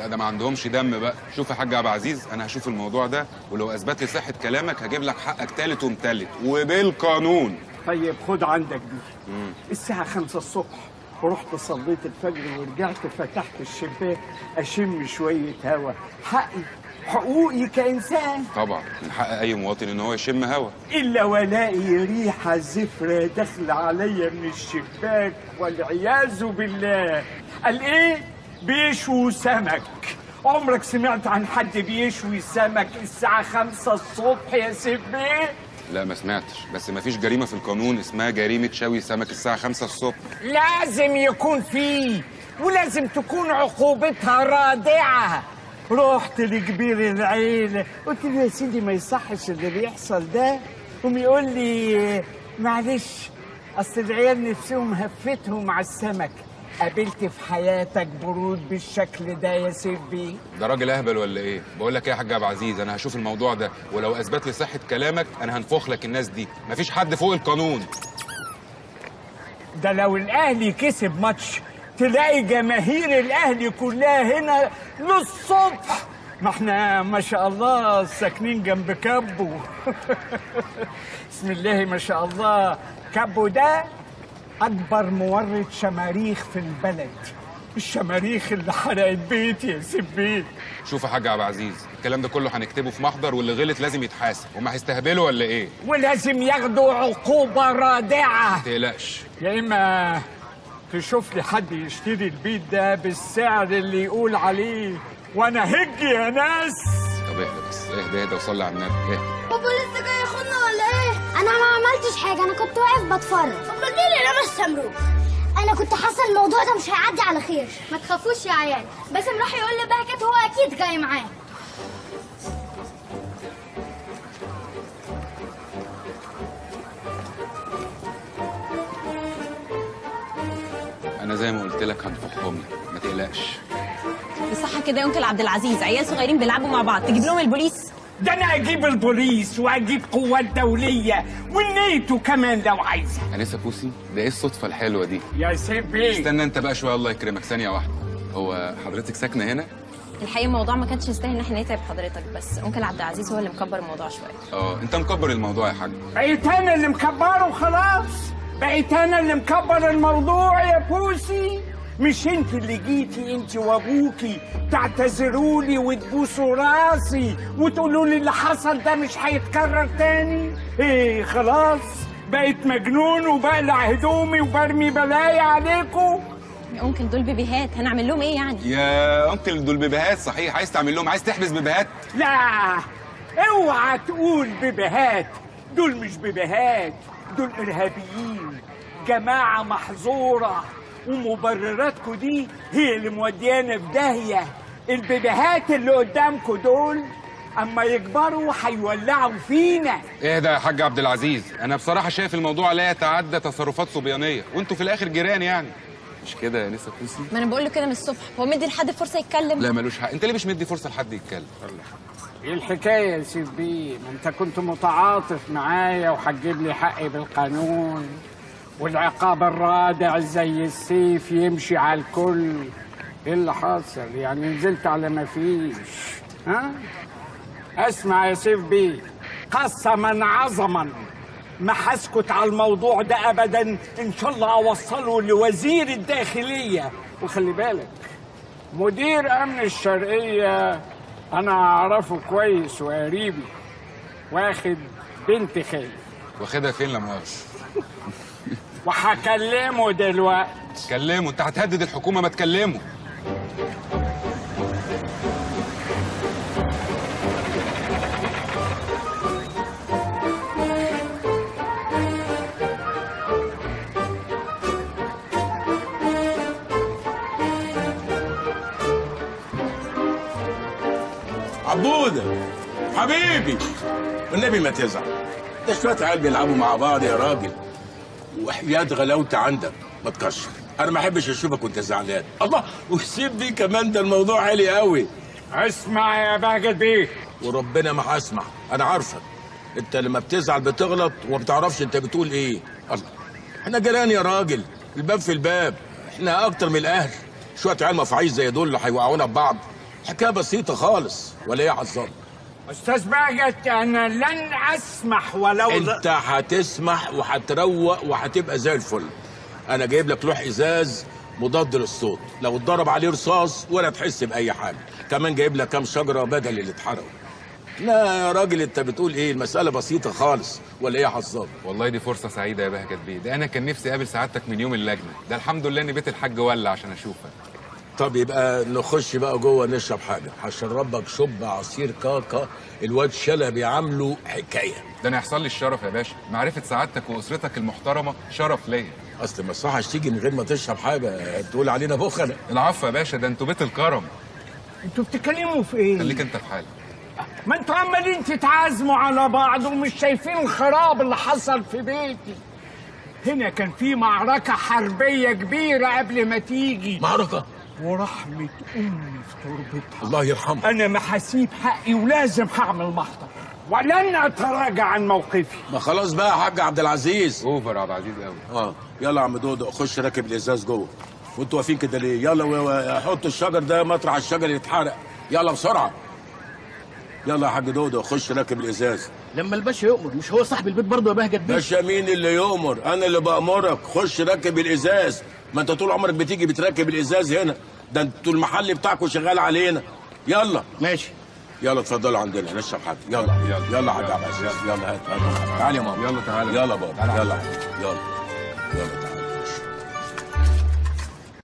لا ده ما عندهمش دم بقى. شوف يا حاج عبد العزيز، انا هشوف الموضوع ده، ولو اثبت لي صحه كلامك هجيب لك حقك تالت ومتلت وبالقانون. طيب خد عندك دي. الساعة 5 الصبح ورحت صليت الفجر ورجعت فتحت الشباك أشم شوية هوا. حقي، حقوقي كإنسان. طبعا من حق اي مواطن ان هو يشم هوا. إلا ولاقي ريحة زفرة داخلة عليا من الشباك والعياذ بالله. قال إيه؟ بيشووا سمك. عمرك سمعت عن حد بيشوي سمك الساعة 5 الصبح يا سيف بيه؟ لا ما سمعتش، بس ما فيش جريمه في القانون اسمها جريمه شوي سمك الساعه 5 الصبح. لازم يكون فيه، ولازم تكون عقوبتها رادعة. رحت لكبير العيلة قلت له يا سيدي ما يصحش اللي بيحصل ده. قوم يقول لي معلش اصل العيال نفسهم هفتهم على السمك. قابلت في حياتك برود بالشكل ده يا سيف بيه؟ ده راجل اهبل ولا ايه؟ بقول لك ايه يا حاج عبد العزيز، انا هشوف الموضوع ده، ولو اثبت لي صحه كلامك انا هنفخ لك الناس دي. مفيش حد فوق القانون. ده لو الاهلي كسب ماتش تلاقي جماهير الاهلي كلها هنا للصبح. ما احنا ما شاء الله ساكنين جنب كابو. بسم الله ما شاء الله. كابو ده اكبر مورد شماريخ في البلد. الشماريخ اللي حرقت بيتي يا سيف بيه. شوف يا حاج عبد العزيز، الكلام ده كله هنكتبه في محضر، واللي غلط لازم يتحاسب. هما هيستهبلوا ولا ايه؟ ولازم ياخدوا عقوبة رادعة. ما تقلقش. يا اما تشوف لي حد يشتري البيت ده بالسعر اللي يقول عليه وانا هج يا ناس. طب اهدى بس، اهدى وصلي على النبي. اهدى. بابا لسه جاي ياخدنا ولا ايه؟ انا ما عملتش حاجه، انا كنت واقف بتفرج. امال مين اللي لمس شمروخ؟ انا كنت حاسه الموضوع ده مش هيعدي على خير. ما تخافوش يا عيال، باسم راح يقول لبهجت هو اكيد جاي معاه. انا زي ما قلت لك هنفخهم لك، ما تقلقش. بصح كده يا انكل عبد العزيز، عيال صغيرين بيلعبوا مع بعض، تجيب لهم البوليس؟ ده انا اجيب البوليس واجيب قوات دوليه والنيتو كمان لو عايزه. انسه بوسي، ده ايه الصدفه الحلوه دي؟ يا سيف بيه استنى انت بقى شويه، الله يكرمك، ثانيه واحده. هو حضرتك ساكنه هنا؟ الحقيقه الموضوع ما كانش يستاهل ان احنا نتعب حضرتك، بس انكل عبد العزيز هو اللي مكبر الموضوع شويه. انت مكبر الموضوع يا حاج. بقيت انا اللي مكبره خلاص. بقيت انا اللي مكبر الموضوع يا بوسي. مش انت اللي جيتي انت وابوكي تعتذروا لي وتبوسوا راسي وتقولوا لي اللي حصل ده مش هيتكرر تاني؟ ايه خلاص بقيت مجنون وبقلع هدومي وبرمي بلايا عليكم؟ يا انكل دول بيبيهات، هنعمل لهم ايه يعني؟ يا انكل دول بيبيهات صحيح، عايز تعمل لهم، عايز تحبس بيبيهات؟ لا اوعى تقول بيبيهات، دول مش بيبيهات، دول ارهابيين، جماعه محظوره، ومبرراتكم دي هي اللي موديانا في داهيه. البيبيهات اللي قدامكم دول اما يكبروا هيولعوا فينا. اهدى يا حاج عبد العزيز، انا بصراحه شايف الموضوع لا يتعدى تصرفات صبيانيه، وانتوا في الاخر جيران يعني. مش كده يا نسا بوسي؟ ما انا بقول له كده من الصبح، هو مدي لحد فرصه يتكلم؟ لا ملوش حق. انت ليه مش مدي فرصه لحد يتكلم؟ ايه الحكايه يا سيف بيه؟ ما انت كنت متعاطف معايا وهتجيب لي حقي بالقانون، والعقاب الرادع زي السيف يمشي على الكل. ايه اللي حاصل؟ يعني نزلت على ما فيش؟ ها؟ اسمع يا سيف بيه، قسما عظما ما هسكت على الموضوع ده ابدا. ان شاء الله اوصله لوزير الداخليه. وخلي بالك مدير امن الشرقيه انا اعرفه كويس وقريبي، واخد بنت خالي. واخدها فين لا مؤاخذة؟ وهكلمه دلوقتي. كلمه، انت هتهدد الحكومه، ما تكلمه. عبودة حبيبي والنبي ما تزعل، ده شوية عيال بيلعبوا مع بعض يا راجل، وحياة غلاوتي عندك ما تكشر. أنا ما أحبش أشوفك وأنت زعلان. الله، وسيب دي كمان، ده الموضوع عالي قوي. اسمع يا بهجت بيه، وربنا ما هسمع، أنا عارفك. أنت لما بتزعل بتغلط وما بتعرفش أنت بتقول إيه. الله، إحنا جيران يا راجل، الباب في الباب، إحنا أكتر من الأهل. شوية عيال مفعيش زي دول اللي هيوقعونا ببعض. حكايه بسيطه خالص، ولا ايه يا عزام؟ استاذ باجت، انا لن اسمح ولو انت هتسمح وهتروق وهتبقى زي الفل. انا جايب لك لوح ازاز مضاد للصوت، لو اتضرب عليه رصاص ولا تحس باي حاجه. كمان جايب لك كام شجره بدل اللي اتحرقوا. لا يا راجل انت بتقول ايه؟ المساله بسيطه خالص، ولا ايه يا عزام؟ والله دي فرصه سعيده يا بهجت بيه، ده انا كان نفسي اقابل سعادتك من يوم اللجنه ده. الحمد لله ان بيت الحاج ولع عشان اشوفك. طب يبقى نخش بقى جوه نشرب حاجه. هشربك شوب عصير كاكا الواد شلبي عامله حكايه. ده انا يحصل لي الشرف يا باشا، معرفه سعادتك واسرتك المحترمه شرف ليا. اصل ما يصحش تيجي من غير ما تشرب حاجه، تقول علينا بخله. العفو يا باشا، ده انتوا بيت الكرم. انتوا بتتكلموا في ايه؟ خليك انت في حالك. ما انتوا عمالين تتعازموا على بعض ومش شايفين الخراب اللي حصل في بيتي. هنا كان في معركة حربية كبيرة قبل ما تيجي، معركه؟ ورحمة أمي في تربتها. الله يرحمها. أنا ما هسيب حقي ولازم هعمل محضر، ولن أتراجع عن موقفي. ما خلاص بقى يا حاج عبد العزيز. اوفر يا عبد العزيز قوي. يلا يا عم دودو، خش راكب الازاز جوه. وانتوا واقفين كده ليه؟ يلا حط الشجر ده مطرح الشجر يتحرق. يلا بسرعه. يلا يا حاج دودو، خش راكب الازاز. لما الباشا يؤمر، مش هو صاحب البيت برضه يا بهجت بيه؟ باشا مين اللي يؤمر؟ انا اللي بامرك. خش راكب الازاز. ما انت طول عمرك بتيجي بتركب الازاز هنا، ده انتوا المحل بتاعكم شغال علينا. يلا ماشي. يلا اتفضلوا عندنا نشرب حاجه. يلا يلا حاج عبد العزيز. يلا هات. تعالى يا ماما. يلا تعالى. يلا بابا. يلا يلا يلا.